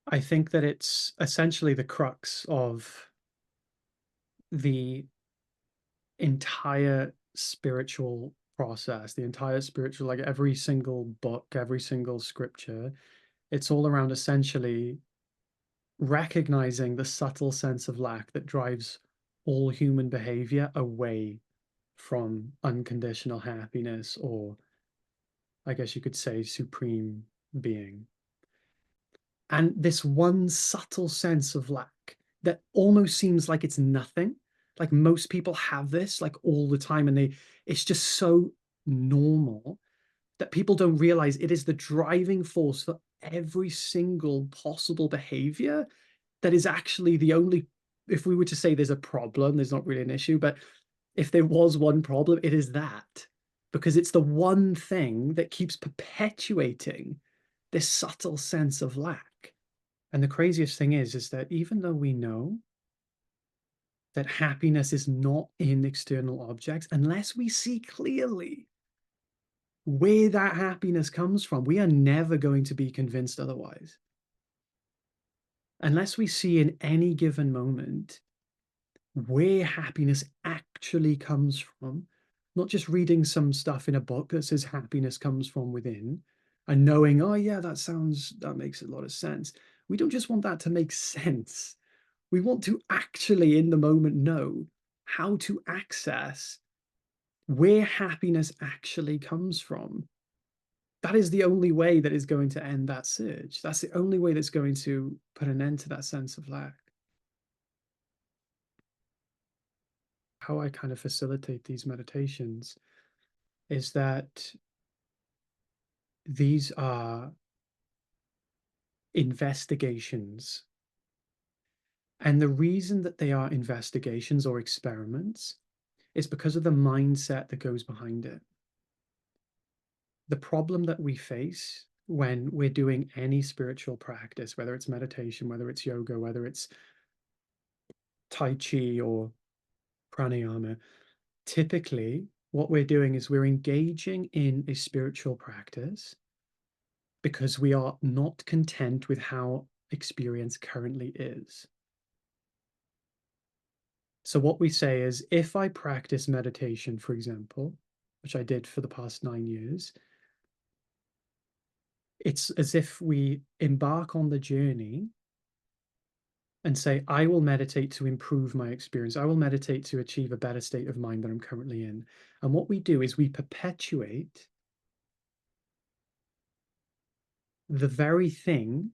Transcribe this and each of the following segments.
I think that it's essentially the crux of the entire spiritual process, the entire spiritual, like every single book, every single scripture. It's all around essentially recognizing the subtle sense of lack that drives all human behavior away from unconditional happiness, or I guess you could say supreme being. And this one subtle sense of lack that almost seems like it's nothing, like most people have this like all the time, and it's just so normal that people don't realize it is the driving force for every single possible behavior. That is actually the only, if we were to say there's a problem, there's not really an issue, but if there was one problem, it is that, because it's the one thing that keeps perpetuating this subtle sense of lack. And the craziest thing is that even though we know that happiness is not in external objects, unless we see clearly where that happiness comes from, we are never going to be convinced otherwise. Unless we see in any given moment where happiness actually comes from, not just reading some stuff in a book that says happiness comes from within and knowing, oh, yeah, that makes a lot of sense. We don't just want that to make sense. We want to actually, in the moment, know how to access where happiness actually comes from. That is the only way that is going to end that surge. That's the only way that's going to put an end to that sense of lack. How I kind of facilitate these meditations is that these are investigations. And the reason that they are investigations or experiments is because of the mindset that goes behind it. The problem that we face when we're doing any spiritual practice, whether it's meditation, whether it's yoga, whether it's Tai Chi or pranayama, typically what we're doing is we're engaging in a spiritual practice because we are not content with how experience currently is. So, what we say is if I practice meditation, for example, which I did for the past 9 years, it's as if we embark on the journey and say, I will meditate to improve my experience. I will meditate to achieve a better state of mind than I'm currently in. And what we do is we perpetuate the very thing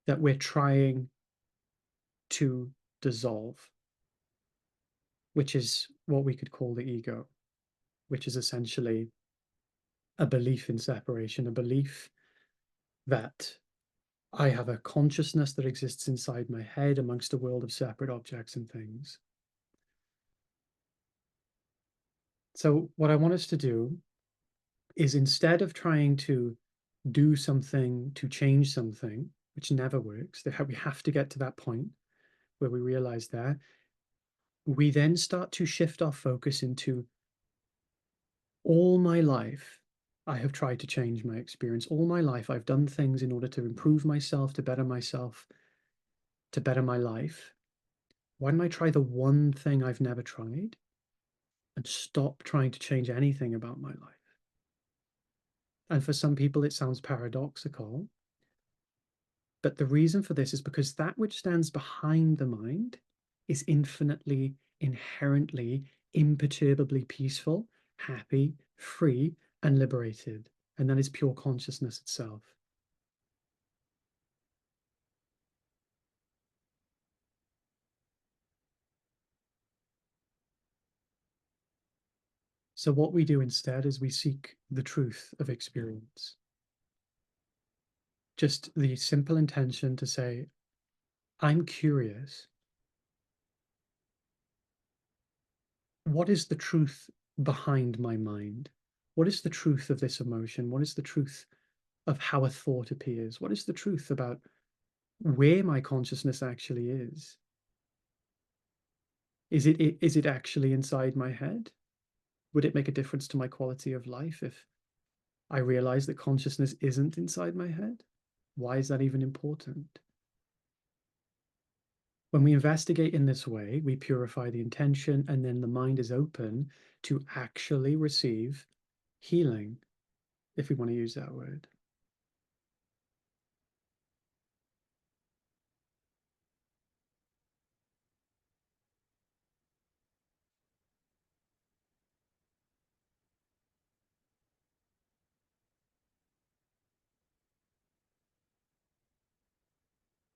that we're trying to dissolve, which is what we could call the ego, which is essentially a belief in separation, a belief that I have a consciousness that exists inside my head amongst a world of separate objects and things. So, what I want us to do is instead of trying to do something to change something, which never works, we have to get to that point where we realize that, we then start to shift our focus into all my life. I have tried to change my experience. All my life, I've done things in order to improve myself, to better myself, to better my life. Why don't I try the one thing I've never tried and stop trying to change anything about my life? And for some people, it sounds paradoxical. But the reason for this is because that which stands behind the mind is infinitely, inherently, imperturbably peaceful, happy, free, and liberated. And that is pure consciousness itself. So, what we do instead is we seek the truth of experience. Just the simple intention to say, I'm curious. What is the truth behind my mind? What is the truth of this emotion? What is the truth of how a thought appears? What is the truth about where my consciousness actually is? Is it actually inside my head? Would it make a difference to my quality of life if I realize that consciousness isn't inside my head? Why is that even important? When we investigate in this way, we purify the intention, and then the mind is open to actually receive healing, if we want to use that word.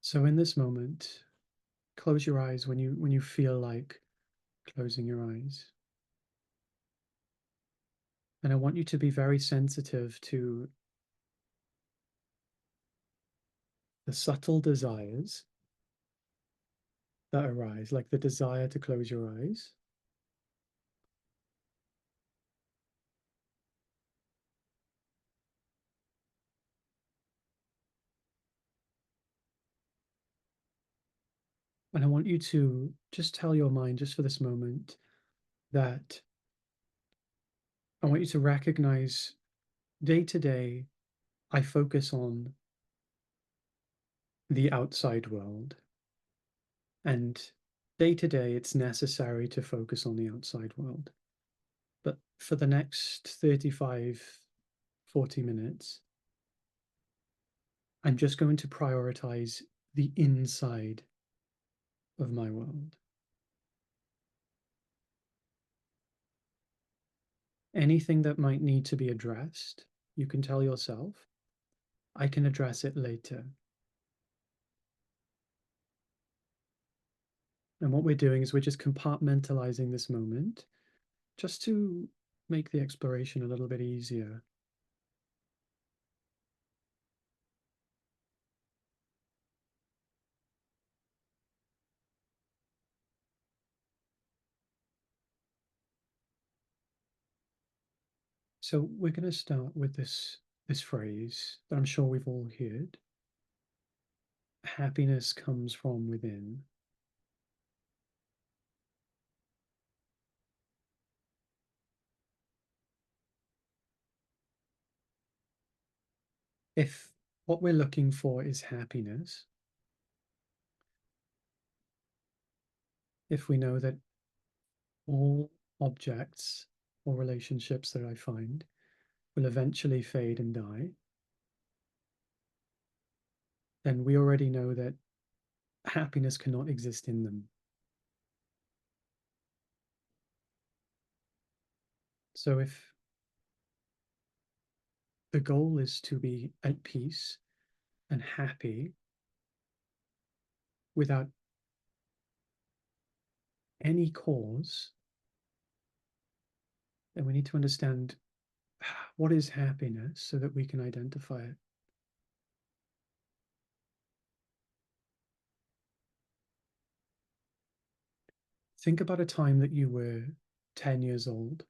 So in this moment, close your eyes when you feel like closing your eyes. And I want you to be very sensitive to the subtle desires that arise, like the desire to close your eyes. And I want you to just tell your mind, just for this moment, that I want you to recognize day to day, I focus on the outside world. And day to day, it's necessary to focus on the outside world. But for the next 35, 40 minutes, I'm just going to prioritize the inside of my world. Anything that might need to be addressed, you can tell yourself, I can address it later. And what we're doing is we're just compartmentalizing this moment just to make the exploration a little bit easier. So we're going to start with this phrase that I'm sure we've all heard. Happiness comes from within. If what we're looking for is happiness, if we know that all objects or relationships that I find will eventually fade and die, then we already know that happiness cannot exist in them. So if the goal is to be at peace and happy without any cause, then we need to understand what is happiness so that we can identify it. Think about a time that you were 10 years old.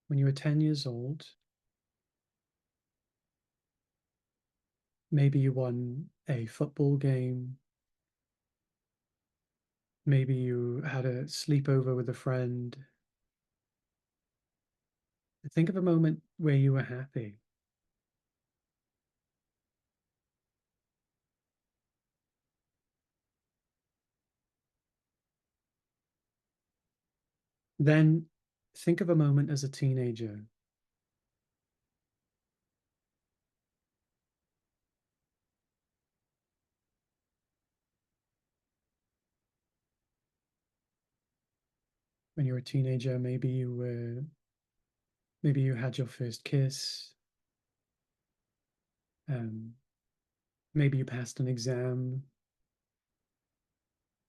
When you were 10 years old, maybe you won a football game. Maybe you had a sleepover with a friend. Think of a moment where you were happy. Then think of a moment as a teenager. When you were a teenager, maybe you had your first kiss. Um, maybe you passed an exam.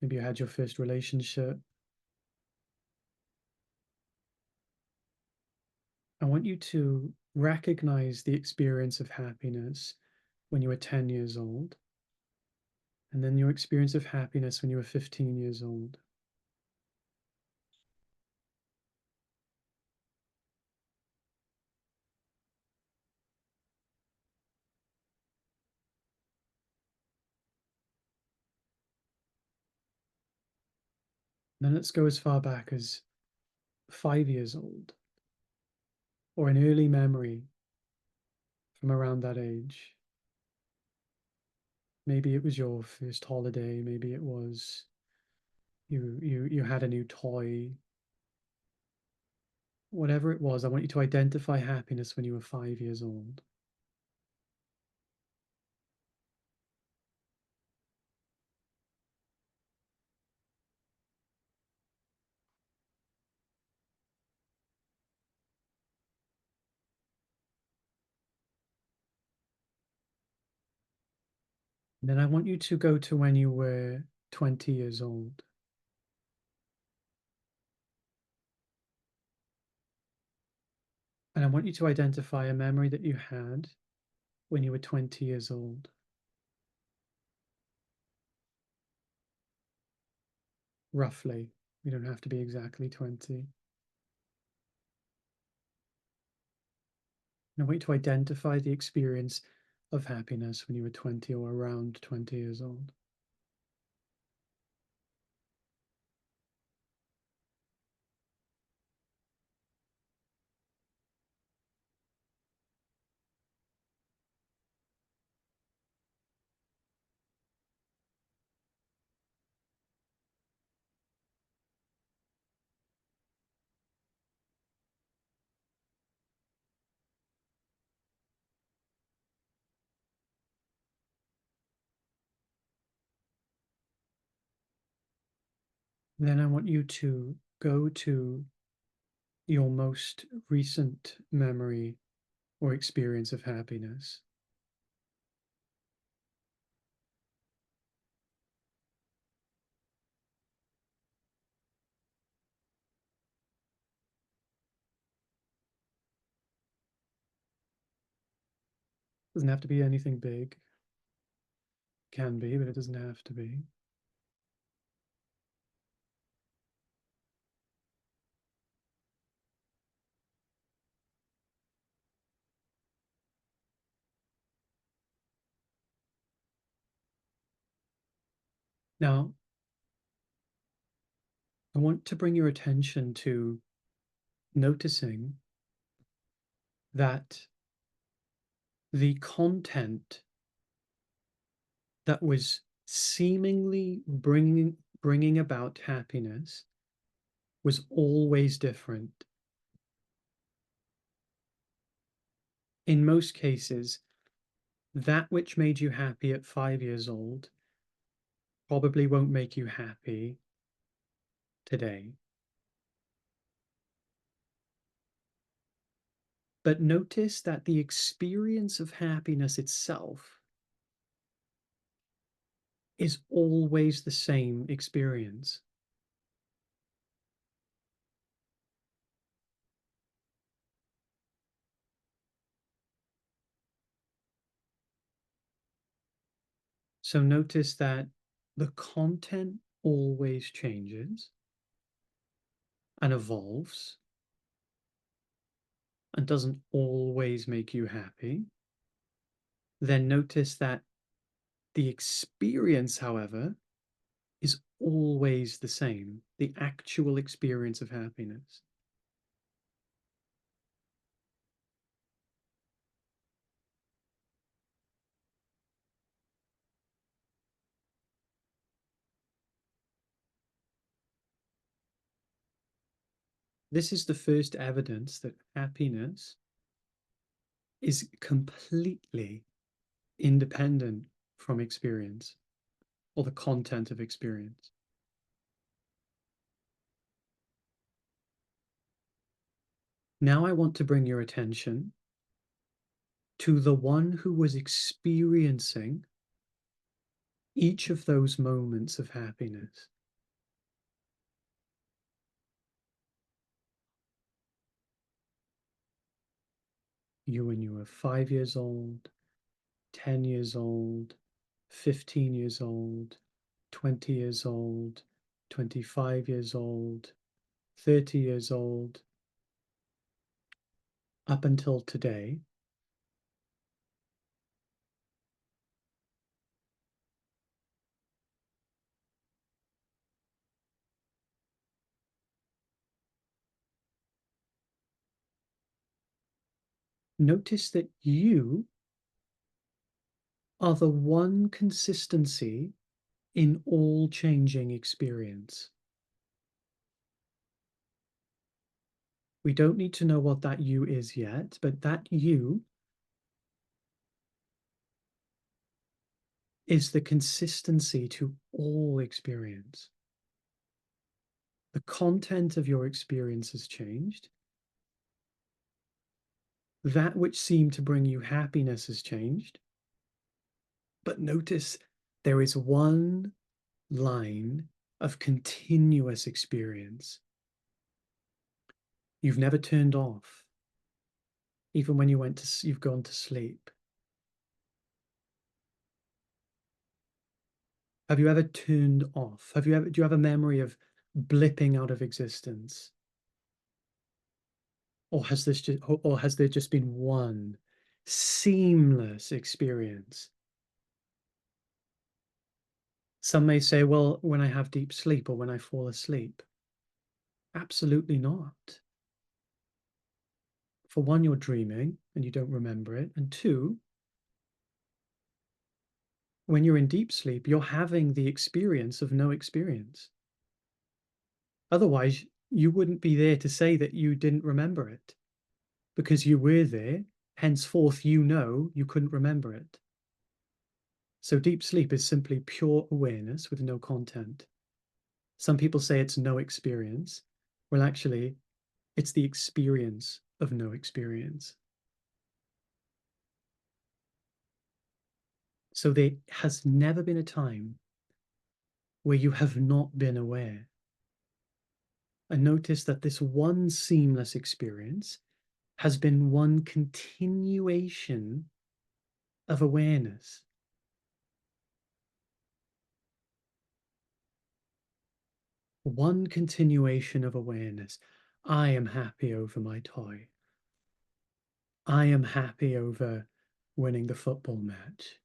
Maybe you had your first relationship. I want you to recognize the experience of happiness when you were 10 years old, and then your experience of happiness when you were 15 years old. Then let's go as far back as 5 years old, or an early memory from around that age. Maybe it was your first holiday, maybe it was you had a new toy. Whatever it was, I want you to identify happiness when you were 5 years old. And then I want you to go to when you were 20 years old. And I want you to identify a memory that you had when you were 20 years old. Roughly. You don't have to be exactly 20. And I want you to identify the experience of happiness when you were 20 or around 20 years old. Then I want you to go to your most recent memory or experience of happiness. Doesn't have to be anything big. Can be, but it doesn't have to be. Now, I want to bring your attention to noticing that the content that was seemingly bringing about happiness was always different. In most cases, that which made you happy at 5 years old probably won't make you happy today. But notice that the experience of happiness itself is always the same experience. So notice that the content always changes and evolves and doesn't always make you happy. Then notice that the experience, however, is always the same, the actual experience of happiness. This is the first evidence that happiness is completely independent from experience or the content of experience. Now I want to bring your attention to the one who was experiencing each of those moments of happiness. You when you were 5 years old, 10 years old, 15 years old, 20 years old, 25 years old, 30 years old, up until today. Notice that you are the one consistency in all changing experience. We don't need to know what that you is yet, but that you is the consistency to all experience. The content of your experience has changed. That which seemed to bring you happiness has changed. But notice there is one line of continuous experience. You've never turned off, even when you've gone to sleep. Have you ever turned off? Do you have a memory of blipping out of existence? Or has there just been one seamless experience? Some may say, well, when I have deep sleep or when I fall asleep. Absolutely not. For one, you're dreaming and you don't remember it. And two, when you're in deep sleep, you're having the experience of no experience. Otherwise, you wouldn't be there to say that you didn't remember it because you were there. Henceforth, you know you couldn't remember it. So deep sleep is simply pure awareness with no content. Some people say it's no experience. Well, actually, it's the experience of no experience. So there has never been a time where you have not been aware. And notice that this one seamless experience has been one continuation of awareness. One continuation of awareness. I am happy over my toy. I am happy over winning the football match.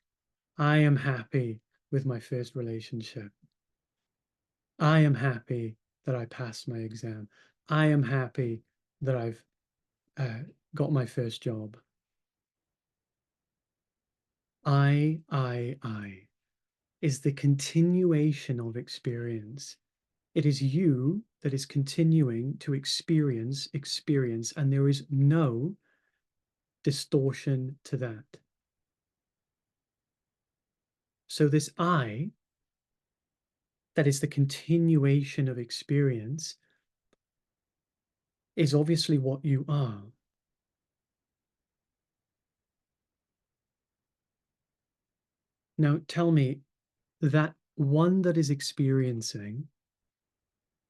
I am happy with my first relationship. I am happy that I passed my exam. I am happy that I've uh, got my first job. I is the continuation of experience. It is you that is continuing to experience, and there is no distortion to that. So, this I, that is the continuation of experience, is obviously what you are. Now, tell me, that one that is experiencing,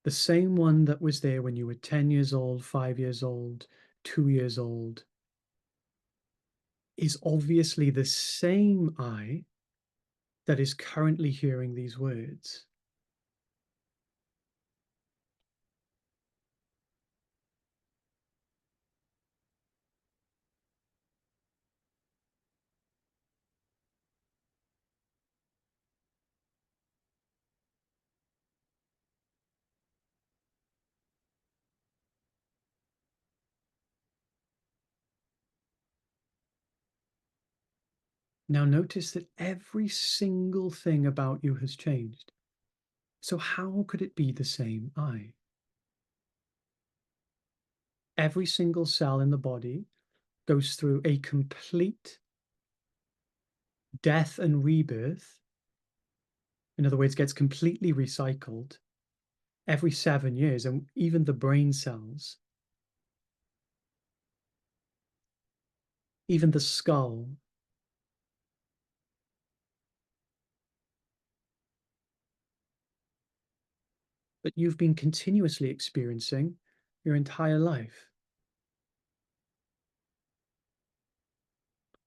the same one that was there when you were 10 years old, 5 years old, 2 years old, is obviously the same I that is currently hearing these words. Now notice that every single thing about you has changed. So how could it be the same I? Every single cell in the body goes through a complete death and rebirth. In other words, gets completely recycled every 7 years, and even the brain cells, even the skull. But you've been continuously experiencing your entire life.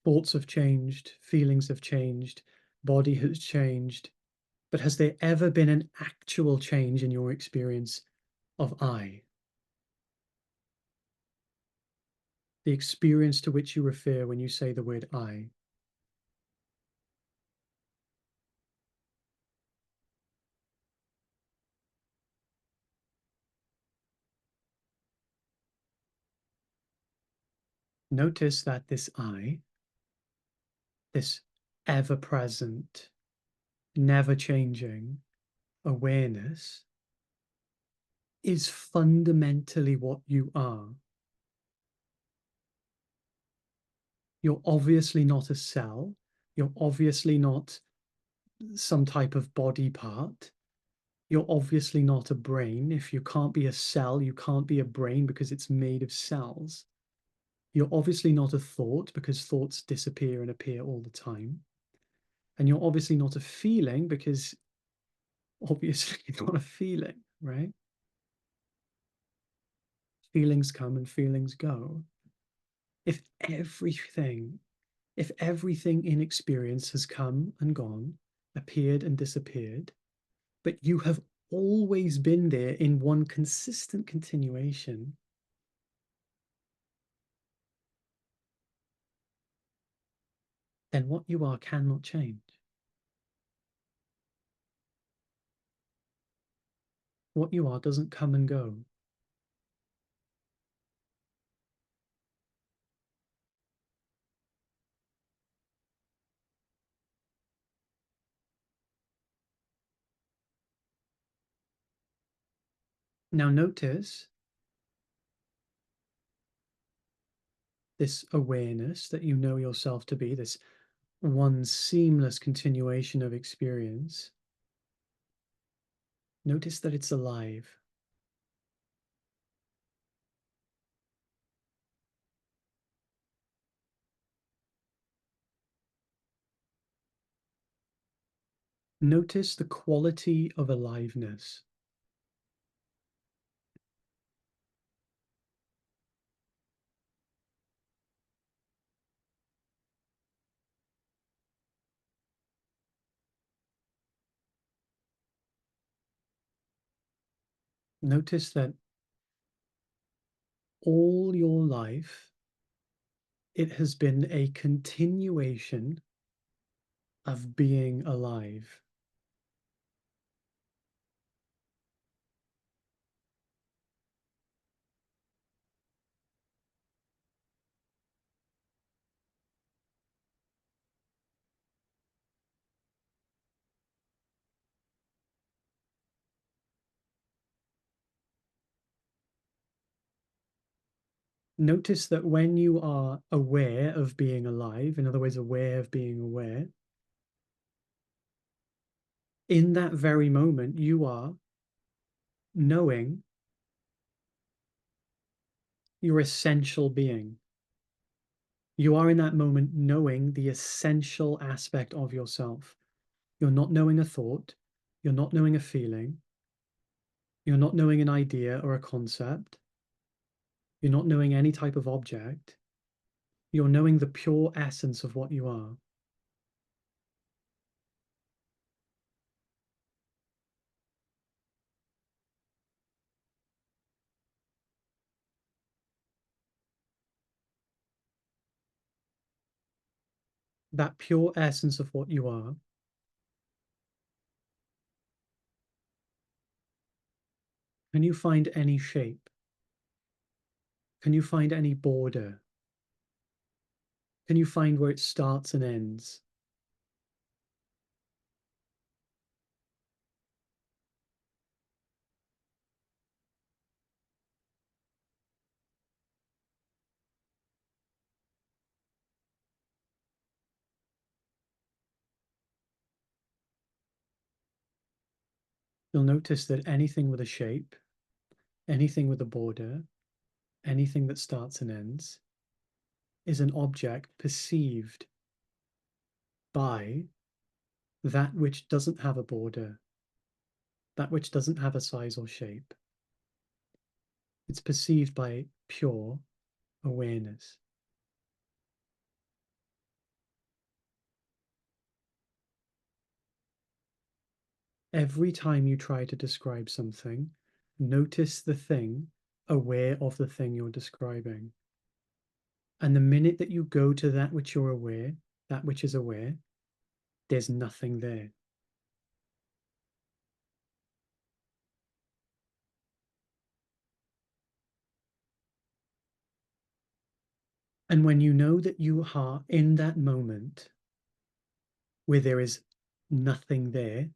Thoughts have changed, feelings have changed, body has changed. But has there ever been an actual change in your experience of I? The experience to which you refer when you say the word I. Notice that this I, this ever present, never changing awareness is fundamentally what you are. You're obviously not a cell. You're obviously not some type of body part. You're obviously not a brain. If you can't be a cell, you can't be a brain because it's made of cells. You're obviously not a thought because thoughts disappear and appear all the time. And you're obviously not a feeling because obviously you're not a feeling, right? Feelings come and feelings go. If everything, if everything in experience has come and gone, appeared and disappeared, but you have always been there in one consistent continuation, then what you are cannot change. What you are doesn't come and go. Now notice this awareness that you know yourself to be, this one seamless continuation of experience. Notice that it's alive. Notice the quality of aliveness. Notice that all your life, it has been a continuation of being alive. Notice that when you are aware of being alive, in other words, aware of being aware, in that very moment, you are knowing your essential being. You are in that moment knowing the essential aspect of yourself. You're not knowing a thought, you're not knowing a feeling, you're not knowing an idea or a concept, you're not knowing any type of object. You're knowing the pure essence of what you are. That pure essence of what you are. Can you find any shape? Can you find any border? Can you find where it starts and ends? You'll notice that anything with a shape, anything with a border, anything that starts and ends is an object perceived by that which doesn't have a border, that which doesn't have a size or shape. It's perceived by pure awareness. Every time you try to describe something, notice the thing, aware of the thing you're describing. And the minute that you go to that which you're aware, that which is aware, there's nothing there. And when you know that you are in that moment, where there is nothing there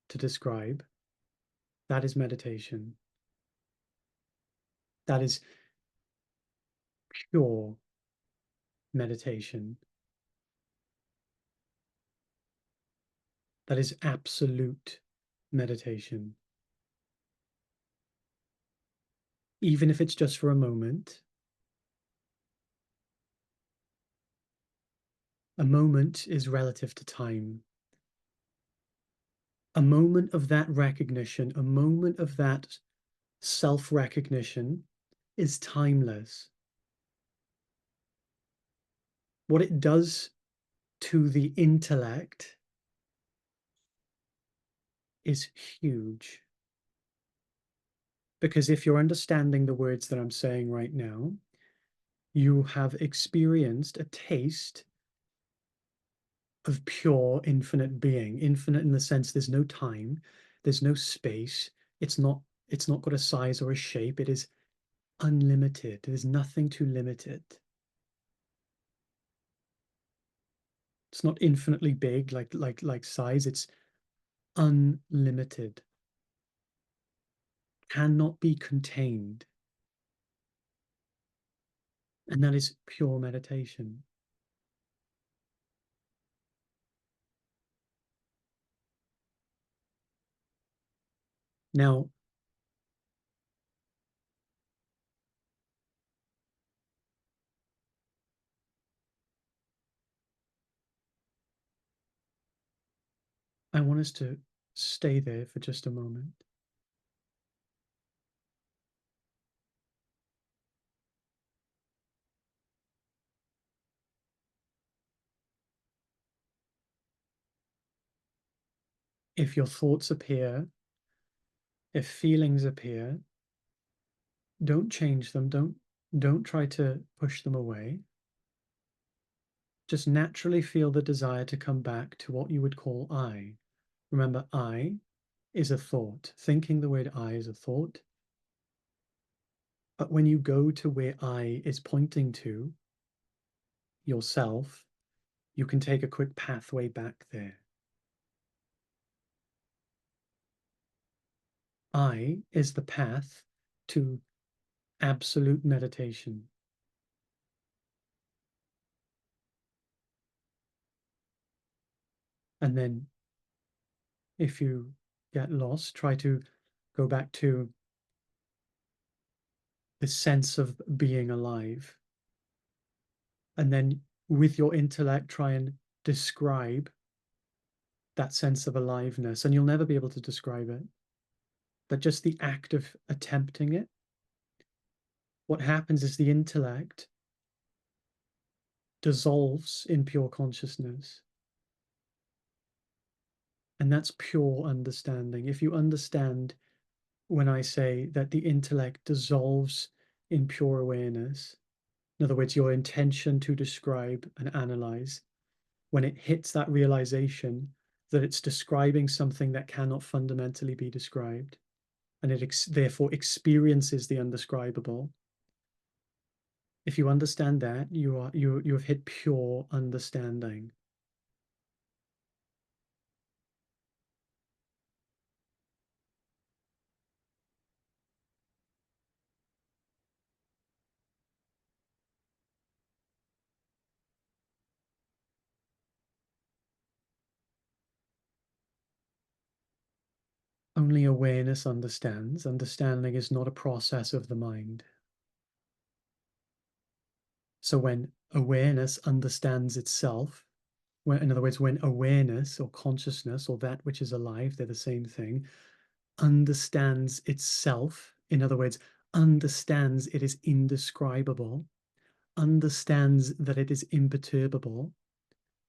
to describe, that is meditation. That is pure meditation. That is absolute meditation. Even if it's just for a moment is relative to time. A moment of that recognition, a moment of that self-recognition is timeless. What it does to the intellect is huge. Because if you're understanding the words that I'm saying right now, you have experienced a taste of pure infinite being. Infinite in the sense there's no time, there's no space, it's not got a size or a shape, it is unlimited. There's nothing to limit it. It's not infinitely big like size, it's unlimited. Cannot be contained. And that is pure meditation. Now, I want us to stay there for just a moment. If your thoughts appear, if feelings appear, don't change them, don't try to push them away. Just naturally feel the desire to come back to what you would call I. Remember, I is a thought. Thinking the word I is a thought. But when you go to where I is pointing to, yourself, you can take a quick pathway back there. I is the path to absolute meditation. And then if you get lost, try to go back to the sense of being alive. And then with your intellect, try and describe that sense of aliveness. And you'll never be able to describe it. But just the act of attempting it, what happens is the intellect dissolves in pure consciousness. And that's pure understanding. If you understand when I say that the intellect dissolves in pure awareness, in other words, your intention to describe and analyze, when it hits that realization that it's describing something that cannot fundamentally be described, and it therefore experiences the undescribable. If you understand that, you have hit pure understanding. Only awareness understands. Understanding is not a process of the mind. So when awareness understands itself, when, in other words, when awareness or consciousness or that which is alive, they're the same thing, understands itself, in other words, understands it is indescribable, understands that it is imperturbable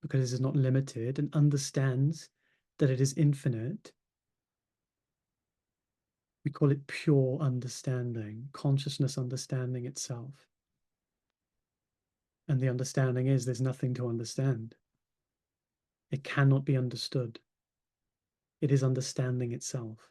because it is not limited, and understands that it is infinite, we call it pure understanding, consciousness understanding itself. And the understanding is there's nothing to understand. It cannot be understood. It is understanding itself.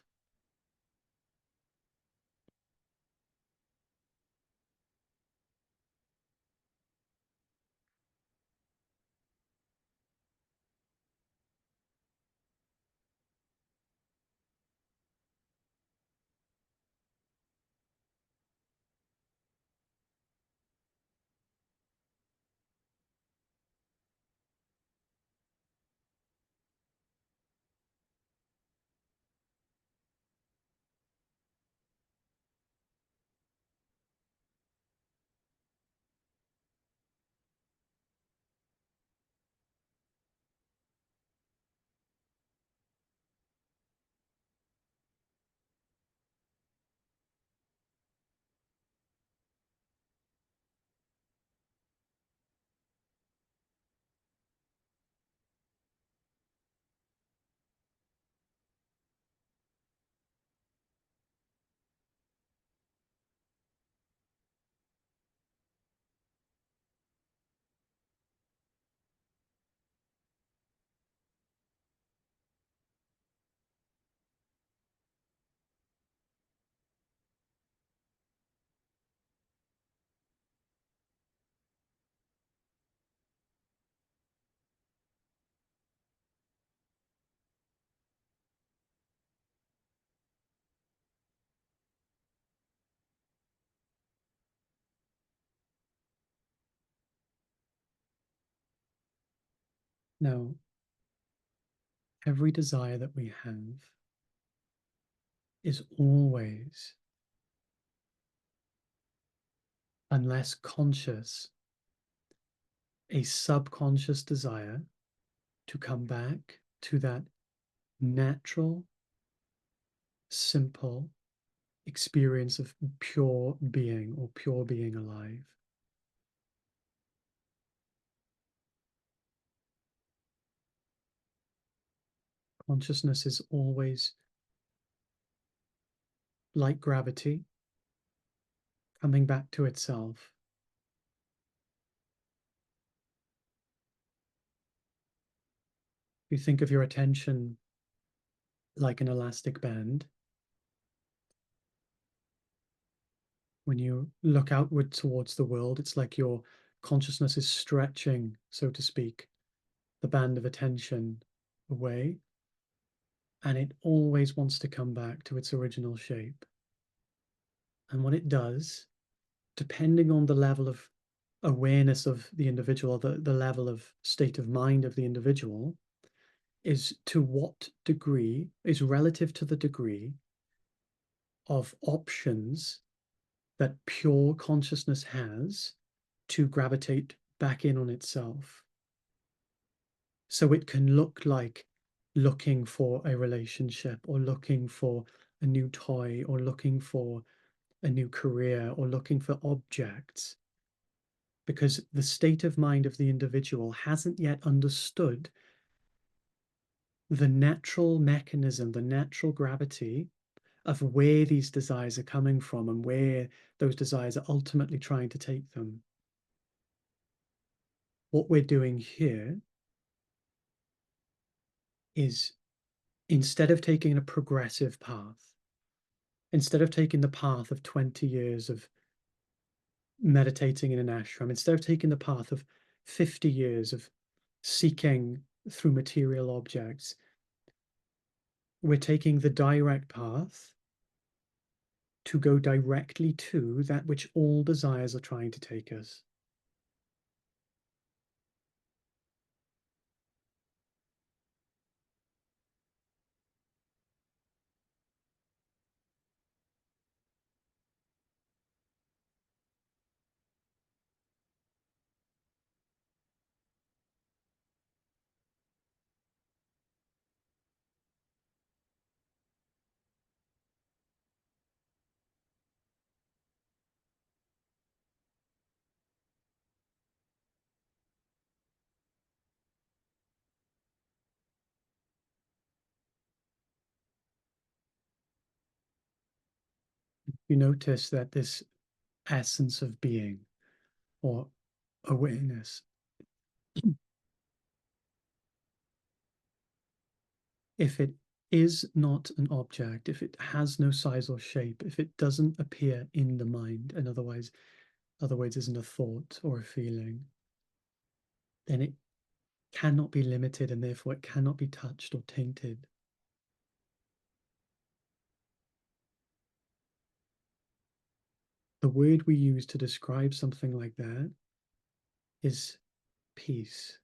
Now, every desire that we have is always, unless conscious, a subconscious desire to come back to that natural, simple experience of pure being or pure being alive. Consciousness is always like gravity, coming back to itself. You think of your attention like an elastic band. When you look outward towards the world, it's like your consciousness is stretching, so to speak, the band of attention away, and it always wants to come back to its original shape. And what it does, depending on the level of awareness of the individual, the level of state of mind of the individual, is to what degree is relative to the degree of options that pure consciousness has to gravitate back in on itself. So it can look like looking for a relationship, or looking for a new toy, or looking for a new career, or looking for objects, because the state of mind of the individual hasn't yet understood the natural mechanism, the natural gravity of where these desires are coming from and where those desires are ultimately trying to take them. What we're doing here is, instead of taking a progressive path, instead of taking the path of 20 years of meditating in an ashram, instead of taking the path of 50 years of seeking through material objects, we're taking the direct path to go directly to that which all desires are trying to take us. You notice that this essence of being or awareness, if it is not an object, if it has no size or shape, if it doesn't appear in the mind, and otherwise isn't a thought or a feeling, then it cannot be limited, and therefore it cannot be touched or tainted. The word we use to describe something like that is peace.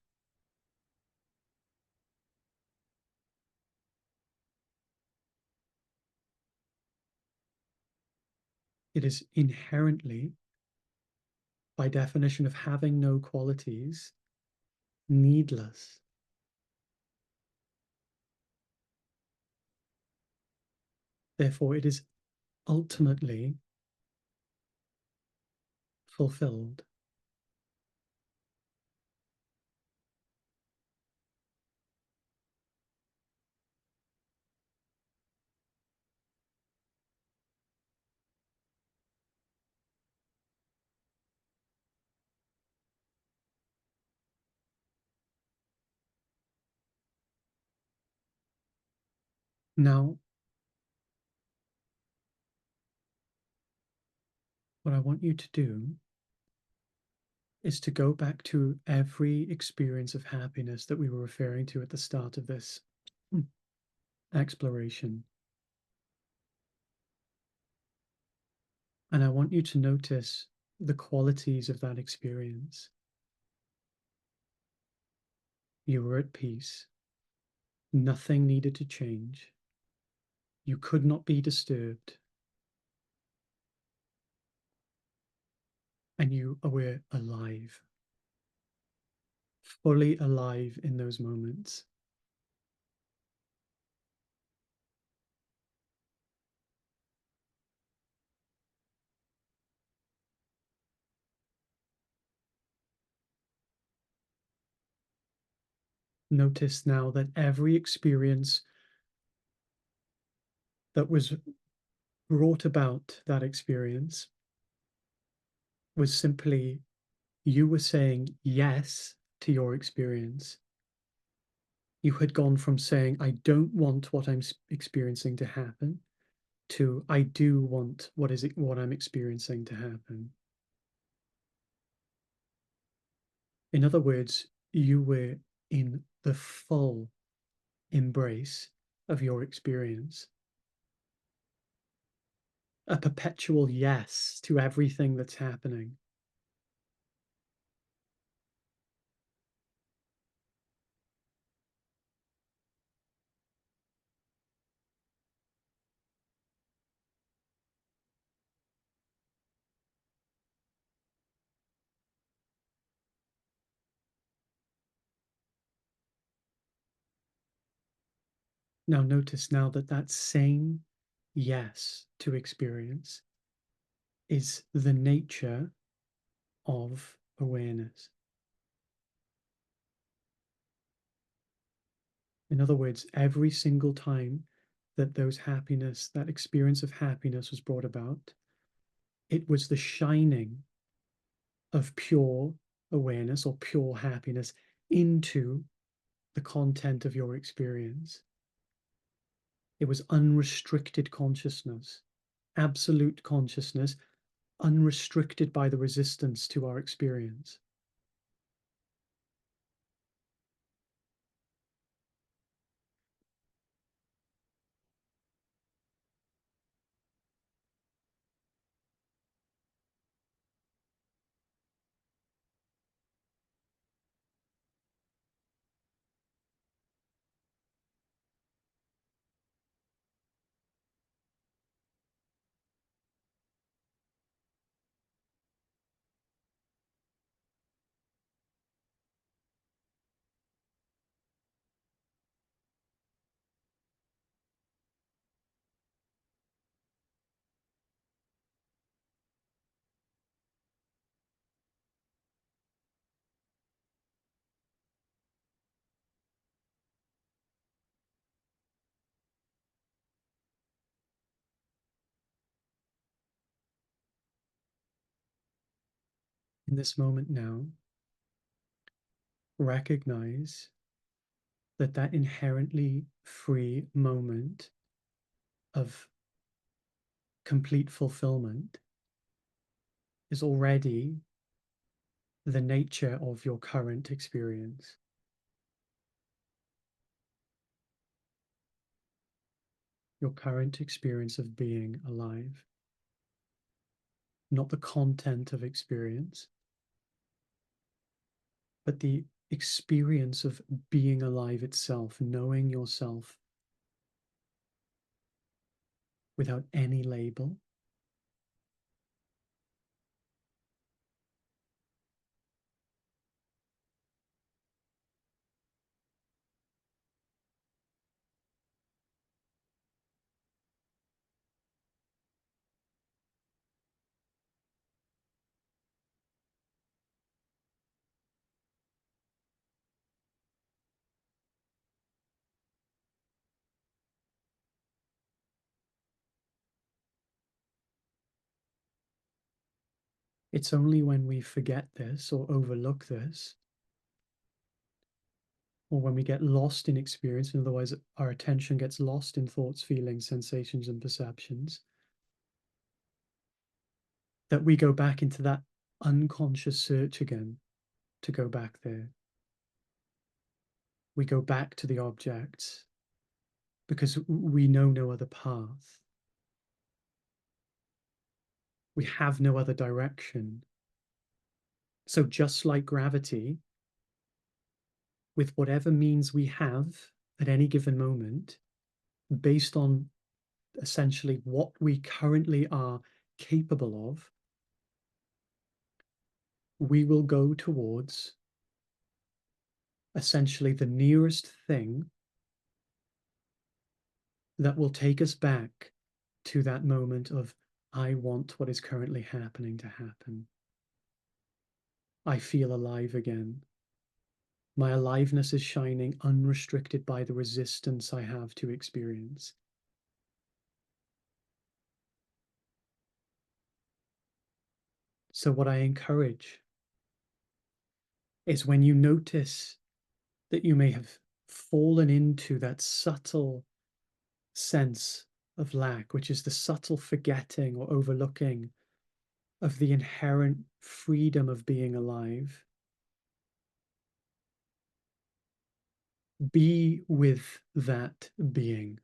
It is inherently, by definition of having no qualities, needless. Therefore, it is ultimately fulfilled. Now, what I want you to do is to go back to every experience of happiness that we were referring to at the start of this exploration. And I want you to notice the qualities of that experience. You were at peace. Nothing needed to change. You could not be disturbed. And you were alive, fully alive in those moments. Notice now that every experience that was brought about that experience was simply you were saying yes to your experience. You had gone from saying, I don't want what I'm experiencing to happen, to I do want what I'm experiencing to happen. In other words, you were in the full embrace of your experience, a perpetual yes to everything that's happening. Now, notice now that that same yes to experience is the nature of awareness. In other words, every single time that that experience of happiness was brought about, it was the shining of pure awareness or pure happiness into the content of your experience. It was unrestricted consciousness, absolute consciousness, unrestricted by the resistance to our experience. In this moment now, recognize that that inherently free moment of complete fulfillment is already the nature of your current experience. Your current experience of being alive, not the content of experience, but the experience of being alive itself, knowing yourself without any label. It's only when we forget this or overlook this, or when we get lost in experience, and otherwise our attention gets lost in thoughts, feelings, sensations, and perceptions, that we go back into that unconscious search again to go back there. We go back to the objects because we know no other path. We have no other direction. So just like gravity, with whatever means we have at any given moment, based on essentially what we currently are capable of, we will go towards essentially the nearest thing that will take us back to that moment of, I want what is currently happening to happen. I feel alive again. My aliveness is shining unrestricted by the resistance I have to experience. So, what I encourage is when you notice that you may have fallen into that subtle sense of lack, which is the subtle forgetting or overlooking of the inherent freedom of being alive, be with that being.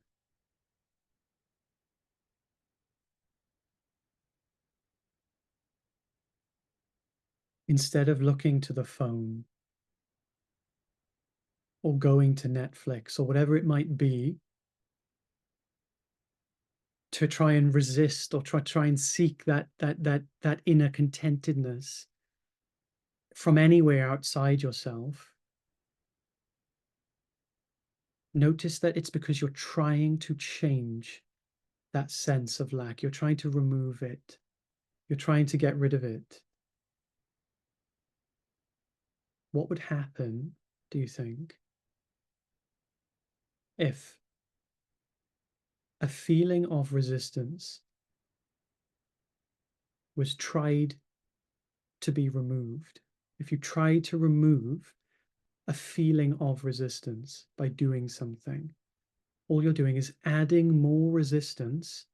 Instead of looking to the phone or going to Netflix or whatever it might be to try and resist or try and seek that inner contentedness from anywhere outside yourself, notice that it's because you're trying to change that sense of lack. You're trying to remove it. You're trying to get rid of it. What would happen, do you think, if a feeling of resistance was tried to be removed? If you try to remove a feeling of resistance by doing something, all you're doing is adding more resistance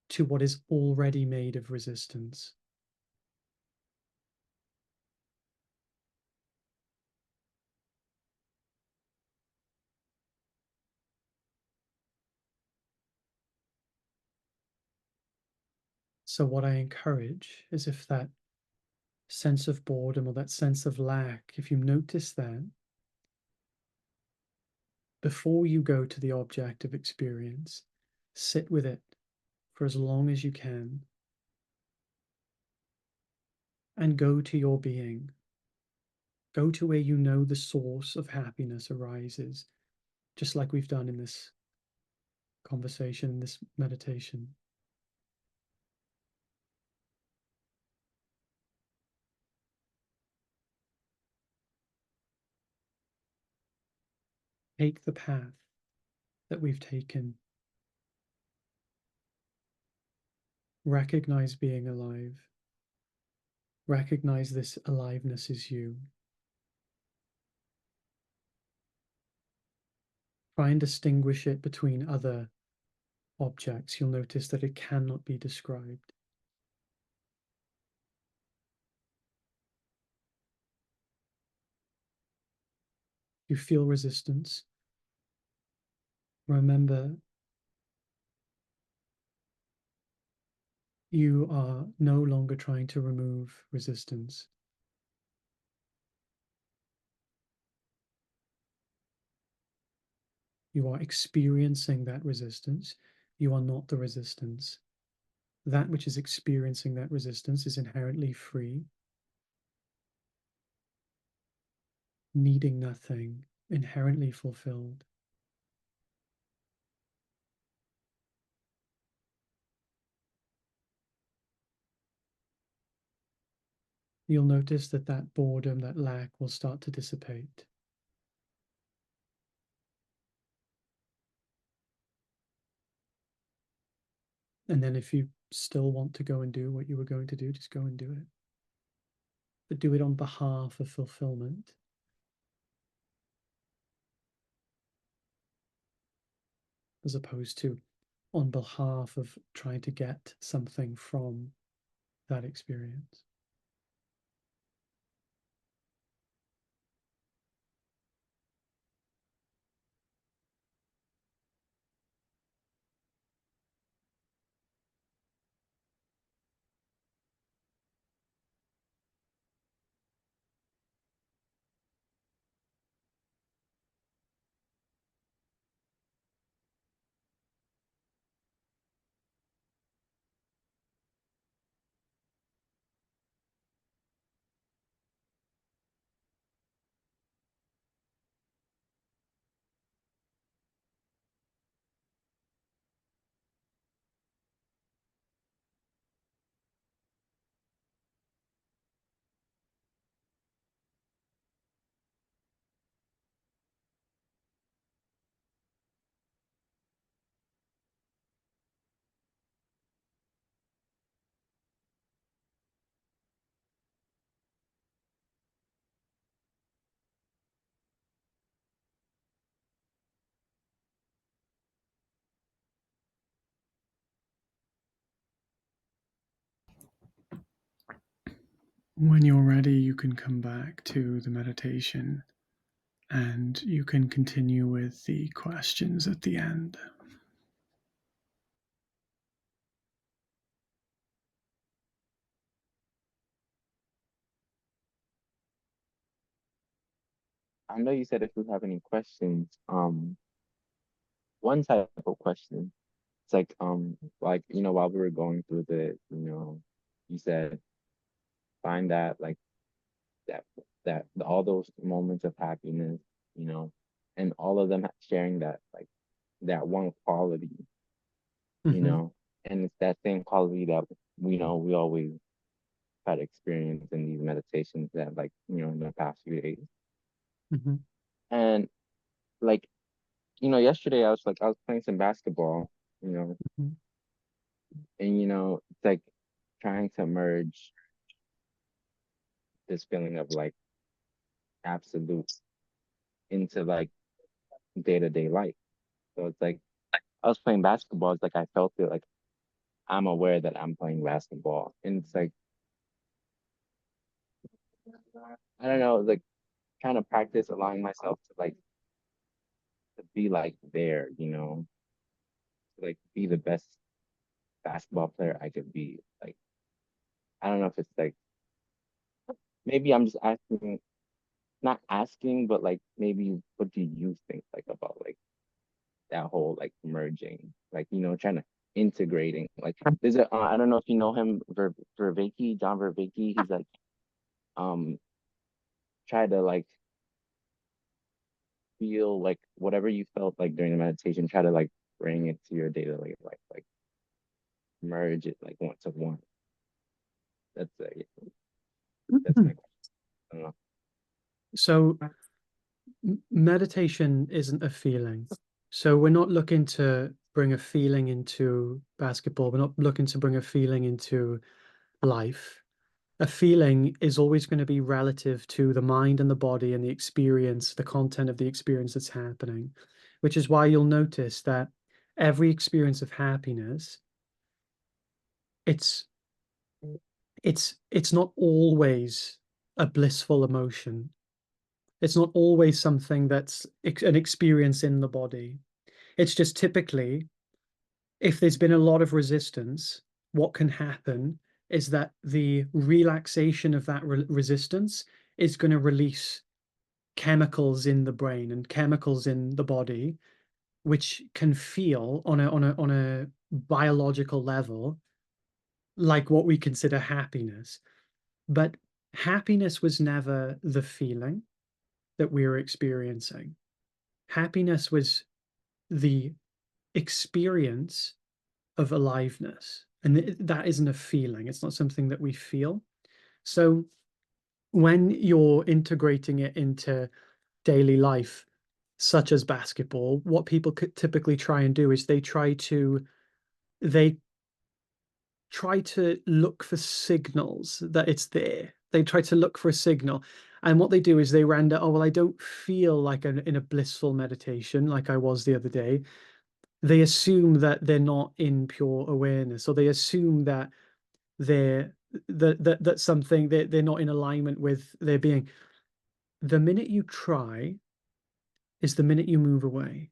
to what is already made of resistance. So, what I encourage is if that sense of boredom or that sense of lack, if you notice that, before you go to the object of experience, sit with it for as long as you can and go to your being. Go to where you know the source of happiness arises, just like we've done in this conversation, in this meditation. Take the path that we've taken. Recognize being alive. Recognize this aliveness is you. Try and distinguish it between other objects. You'll notice that it cannot be described. You feel resistance. Remember, you are no longer trying to remove resistance. You are experiencing that resistance. You are not the resistance. That which is experiencing that resistance is inherently free, needing nothing, inherently fulfilled. You'll notice that that boredom, that lack will start to dissipate. And then if you still want to go and do what you were going to do, just go and do it. But do it on behalf of fulfillment. As opposed to on behalf of trying to get something from that experience. When you're ready, you can come back to the meditation and you can continue with the questions at the end. I know you said if we have any questions, one type of question, it's like, while we were going through you said find that all those moments of happiness, you know, and all of them sharing that one quality, Mm-hmm. and it's that same quality that we always try to experience in these meditations that in the past few days. Mm-hmm. And like, yesterday I was playing some basketball, you know, Mm-hmm. and it's like trying to merge this feeling of like absolute into like day-to-day life. So it's like I was playing basketball, it's like I felt it like I'm aware that I'm playing basketball. And it's like I don't know, like trying to practice allowing myself to be like there, like be the best basketball player I could be. Like I don't know if it's like maybe I'm just asking, not asking, but like maybe what do you think like about like that whole like merging, like trying to integrating. Like there's a I don't know if you know him, Vervaeke, John Vervaeke. He's like um try to like feel like whatever you felt like during the meditation, try to like bring it to your daily life, like merge it like one to one. That's that's my question. I don't know. So, meditation isn't a feeling. So, we're not looking to bring a feeling into basketball. We're not looking to bring a feeling into life. A feeling is always going to be relative to the mind and the body and the experience, the content of the experience that's happening, which is why you'll notice that every experience of happiness, it's it's not always a blissful emotion. It's not always something that's an experience in the body. It's just typically, if there's been a lot of resistance, what can happen is that the relaxation of that resistance is going to release chemicals in the brain and chemicals in the body, which can feel on a biological level like what we consider happiness. But happiness was never the feeling that we were experiencing. Happiness was the experience of aliveness. And that isn't a feeling, it's not something that we feel. So when you're integrating it into daily life, such as basketball, what people could typically try and do is they try to look for signals that it's there. They try to look for a signal. And what they do is they render, oh, well, I don't feel like I'm in a blissful meditation like I was the other day. They assume that they're not in pure awareness, or they assume that they're that something they're not in alignment with their being. The minute you try is the minute you move away.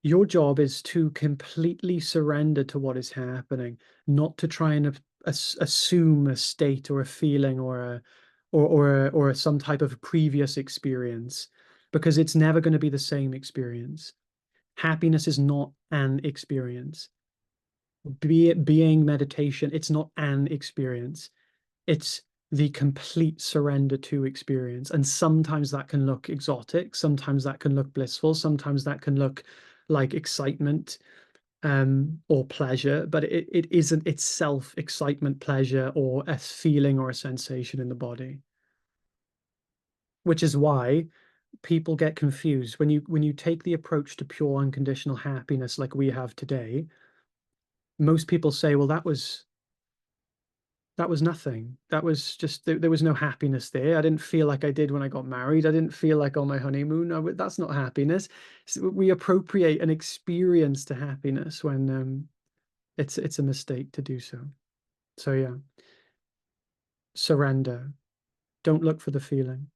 Your job is to completely surrender to what is happening, not to try and assume a state or a feeling or some type of previous experience, because it's never going to be the same experience. Happiness is not an experience. Be it being meditation, it's not an experience. It's the complete surrender to experience. And sometimes that can look exotic, sometimes that can look blissful, sometimes that can look like excitement or pleasure, but it isn't itself excitement, pleasure, or a feeling or a sensation in the body. Which is why people get confused when you take the approach to pure unconditional happiness like we have today. Most people say, well, that was nothing. That was just there was no happiness there. I didn't feel like I did when I got married. I didn't feel like on my honeymoon. No, that's not happiness. So we appropriate an experience to happiness when it's a mistake to do so. So yeah. surrender. Don't look for the feeling.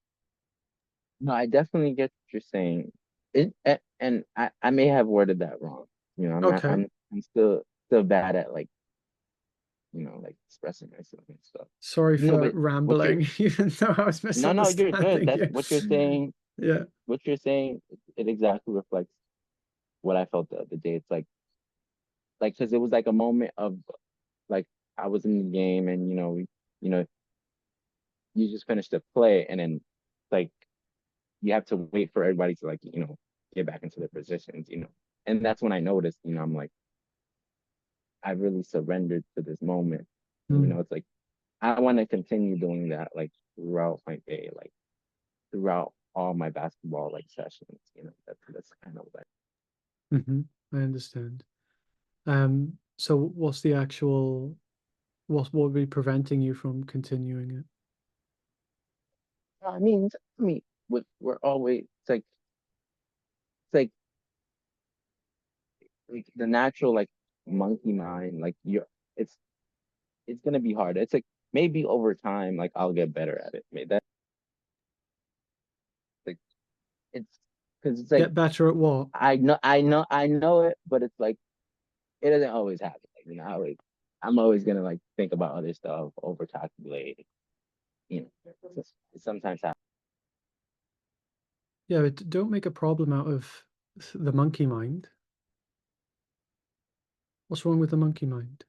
No, I definitely get what you're saying. And I may have worded that wrong. You know, Okay. I'm still bad at like, like expressing myself and stuff. Sorry for But what you're rambling, even though I was no, you're good. misunderstanding That's you. what you're saying. Yeah. What you're saying, it exactly reflects what I felt the other day. It's like because it was like a moment of like I was in the game and you know you just finished the play and then like you have to wait for everybody to like get back into their positions, and that's when I noticed, I'm like I really surrendered to this moment. And, Mm. it's like I want to continue doing that like throughout my day, like throughout all my basketball like sessions. That's kind of like Hmm. I understand. So what's the actual, what would be preventing you from continuing it? I mean, we're always it's like the natural like monkey mind, like it's it's gonna be hard. It's like maybe over time, like I'll get better at it. Maybe that's like it's because it's like Get better at what? I know it, but it's like it doesn't always happen. Like, I'm always gonna like think about other stuff, over calculate. It sometimes happens. Yeah, but don't make a problem out of the monkey mind. What's wrong with the monkey mind?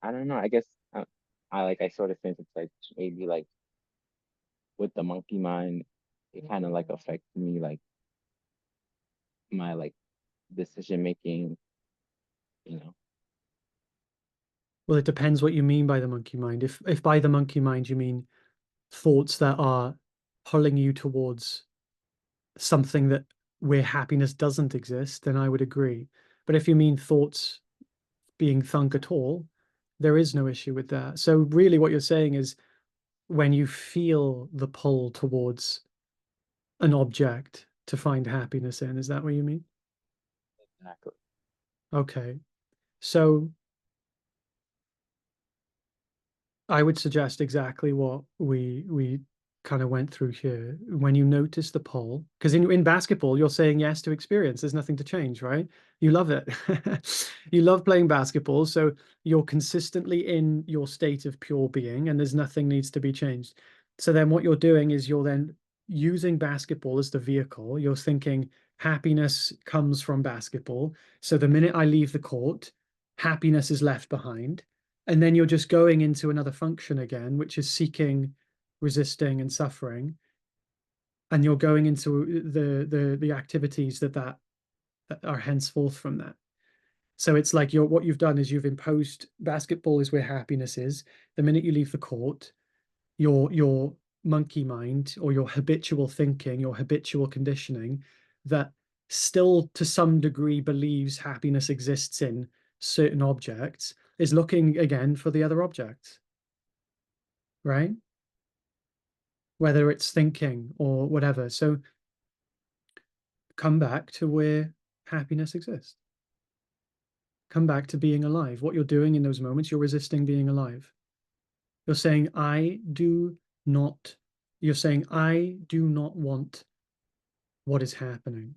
I don't know. I guess I sort of think it's like maybe like with the monkey mind, it kind of like affects me like my like decision making. You know, Well, it depends what you mean by the monkey mind. If by the monkey mind you mean thoughts that are pulling you towards something that where happiness doesn't exist, then I would agree. But if you mean thoughts being thunk at all, there is no issue with that. So really what you're saying is when you feel the pull towards an object to find happiness in, is that what you mean? exactly. Okay. So I would suggest exactly what we kind of went through here. When you notice the pull, because in basketball, you're saying yes to experience. There's nothing to change, right? You love it. You love playing basketball, so you're consistently in your state of pure being, and there's nothing needs to be changed. So then what you're doing is you're then using basketball as the vehicle. You're thinking happiness comes from basketball. So the minute I leave the court, happiness is left behind, and then you're just going into another function again, which is seeking, resisting, and suffering, and you're going into the activities that are henceforth from that. So it's like what you've done is you've imposed basketball is where happiness is. The minute you leave the court, your monkey mind or your habitual thinking, your habitual conditioning that still to some degree believes happiness exists in certain objects is looking again for the other objects, right? Whether it's thinking or whatever. So come back to where happiness exists. Come back to being alive. What you're doing in those moments, you're resisting being alive. You're saying, not, you're saying, I do not want what is happening.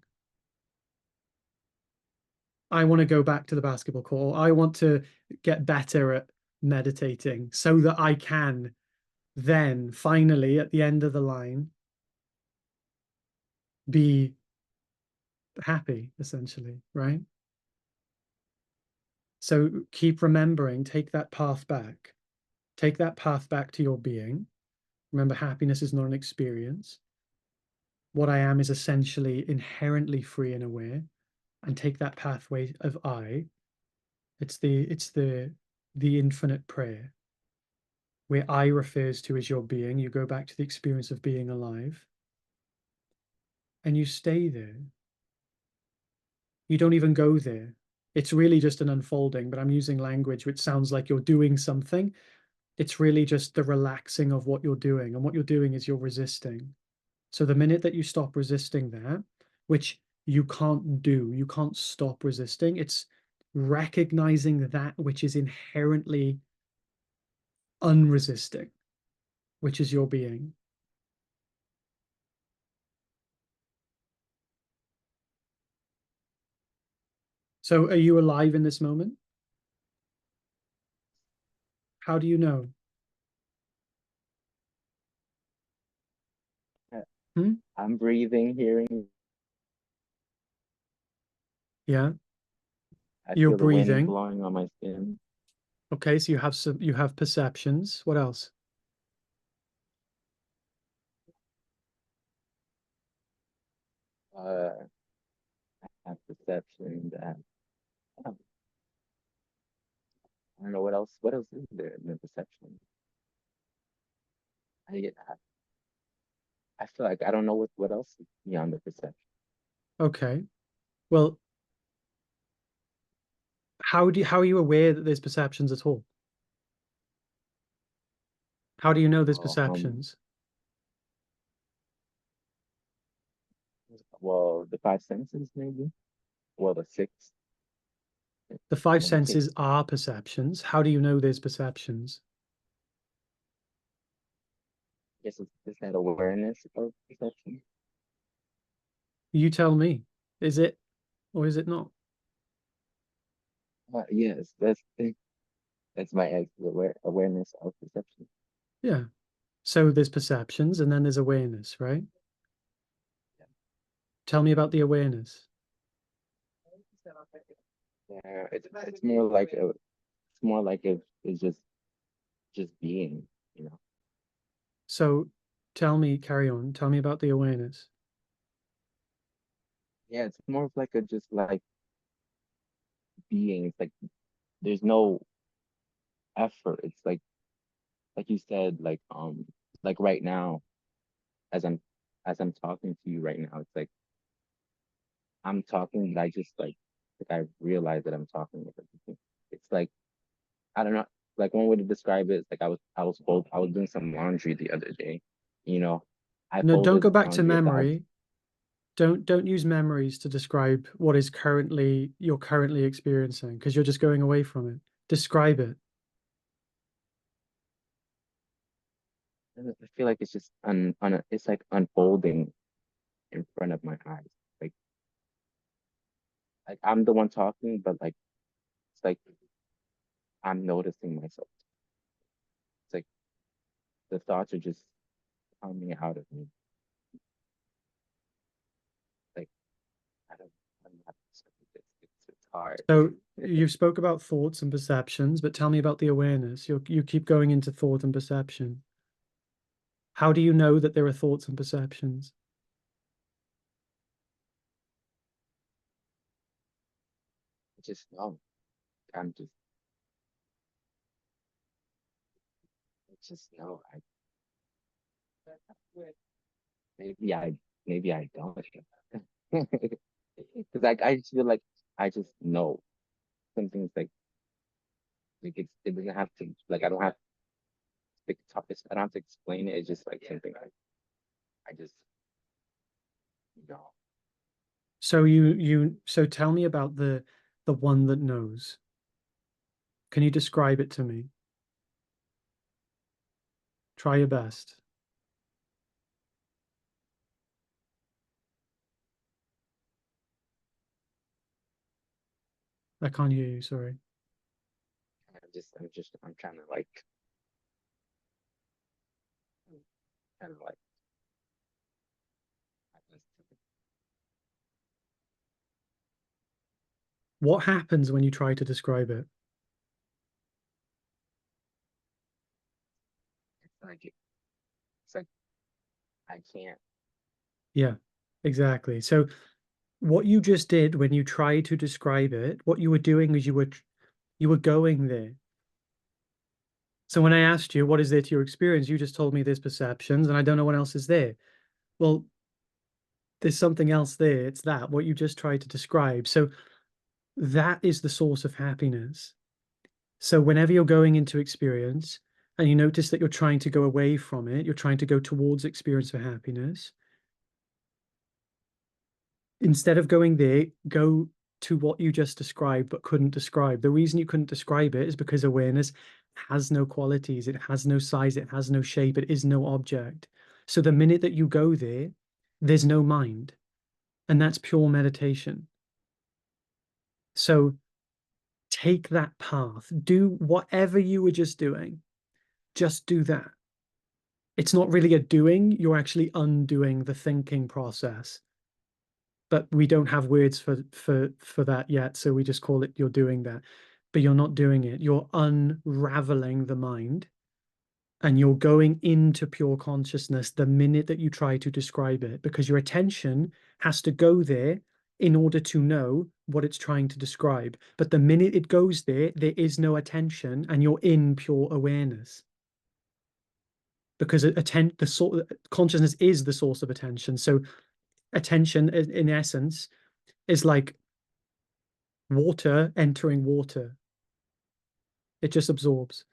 I want to go back to the basketball court. I want to get better at meditating so that I can then finally at the end of the line be happy, essentially, right? So keep remembering, take that path back. Take that path back to your being. Remember, happiness is not an experience. What I am is essentially inherently free and aware. And take that pathway of I. It's the infinite prayer, where I refers to as your being. You go back to the experience of being alive, and you stay there. You don't even go there. It's really just an unfolding, but I'm using language which sounds like you're doing something. It's really just the relaxing of what you're doing. And what you're doing is you're resisting. So the minute that you stop resisting that, which you can't do, you can't stop resisting. It's recognizing that which is inherently unresisting, which is your being. So are you alive in this moment? How do you know? Hmm? I'm breathing, hearing. Yeah, I you're feel the wind breathing. blowing on my skin. Okay, so you have perceptions. What else? Uh, I have perception that I don't know what else. What else is there in the perception? I I feel like I don't know what else is beyond the perception. Okay. Well, how are you aware that there's perceptions at all? How do you know there's Well, perceptions? well, the five senses maybe. Well, the six. The five Maybe. senses are perceptions. How do you know there's perceptions? Guess it's that awareness of perception. You tell me. Is it or is it not? Yes, that's my answer. Awareness of perception. Yeah. So there's perceptions and then there's awareness, right? Tell me about the awareness. Yeah, it's more like it's more like it's just being, you know. So tell me, carry on. Tell me about the awareness. Yeah, it's more of like a just like being. It's like there's no effort. It's like you said, like right now, as I'm as I'm talking to you right now, it's like I'm talking, but I just like I realize that I'm talking with everything. It's like I don't know, like one way to describe it is like I was doing some laundry the other day, you know. I No, don't folded go back to laundry a thousand. memory. Don't use memories to describe what is currently you're currently experiencing because you're just going away from it. Describe it. I feel like it's just it's like unfolding in front of my eyes. Like like I'm the one talking, but like it's like I'm noticing myself. It's like the thoughts are just coming out of me. Like I don't I'm not it's hard. So you spoke about thoughts and perceptions, but tell me about the awareness. You keep going into thought and perception. How do you know that there are thoughts and perceptions? I just know. I'm I just know. I maybe I maybe I don't. Because I just feel like I just know something's like it doesn't have to like I don't have to talk I don't have to explain it. It's just like something I just you know. So tell me about the one that knows. Can you describe it to me? Try your best. I can't hear you, sorry. I'm trying to kind of like What happens when you try to describe it? it's like I can't. Yeah, exactly. So what you just did when you tried to describe it, what you were doing is you were going there. So when I asked you what is there to your experience, you just told me there's perceptions and I don't know what else is there. Well, there's something else there. It's that, what you just tried to describe. So that is the source of happiness. So whenever you're going into experience and you notice that you're trying to go away from it, you're trying to go towards experience for happiness, instead of going there, go to what you just described but couldn't describe. The reason you couldn't describe it is because awareness has no qualities, it has no size, it has no shape, it is no object. So the minute that you go there, there's no mind, and that's pure meditation. So take that path, do whatever you were just doing, just do that. It's not really a doing, you're actually undoing the thinking process. But we don't have words for that yet, so we just call it you're doing that. But you're not doing it. You're unraveling the mind and you're going into pure consciousness the minute that you try to describe it, because your attention has to go there in order to know what it's trying to describe. But the minute it goes there, there is no attention and you're in pure awareness. Because consciousness is the source of attention. So attention in essence is like water entering water. It just absorbs.